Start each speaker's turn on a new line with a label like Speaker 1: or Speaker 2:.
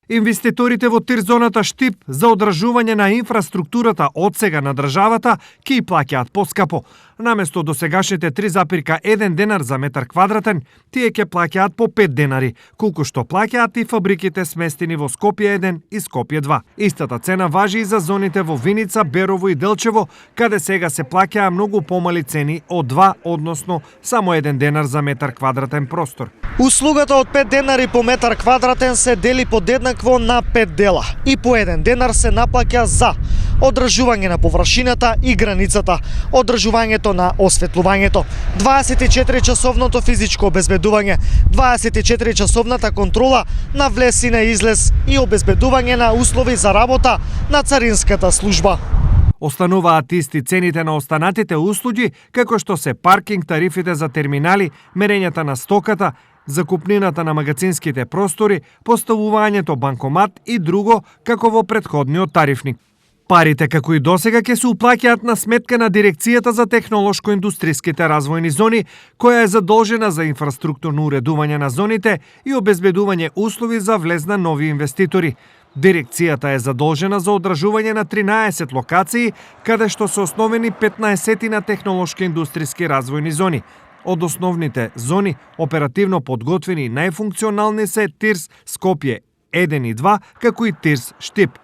Speaker 1: Инвеститорите во ТИР зоната Штип за одржување на инфраструктурата од сега на државата ќе и плаќаат поскапо. Наместо досегашните 3,1 денар за метар квадратен, тие ќе плаќаат по 5 денари, колку што плаќаат и фабриките сместени во Скопје 1 и Скопје 2. Истата цена важи и за зоните во Виница, Берово и Делчево, каде сега се плаќаа многу помали цени од 2, односно само 1 денар за метар квадратен простор.
Speaker 2: Услугата од 5 денари по метар квадратен се дели подеднакво на 5 дела и по 1 денар се наплаќа за одржување на површината и границата, одржувањето на осветлувањето, 24-часовното физичко обезбедување, 24-часовната контрола на влез и на излез и обезбедување на услови за работа на царинската служба.
Speaker 1: Остануваат исти цените на останатите услуги, како што се паркинг, тарифите за терминали, мерењата на стоката, закупнината на магазинските простори, поставувањето банкомат и друго, како во претходниот тарифник. Парите, како и досега, ќе се уплаќаат на сметка на Дирекцијата за технолошко-индустријските развојни зони, која е задолжена за инфраструктурно уредување на зоните и обезбедување услови за влез на нови инвеститори. Дирекцијата е задолжена за одржување на 13 локации, каде што се основени 15 на технолошко-индустријски развојни зони. Од основните зони, оперативно подготвени и најфункционални се ТИРС Скопје 1 и 2, како и ТИРС Штип.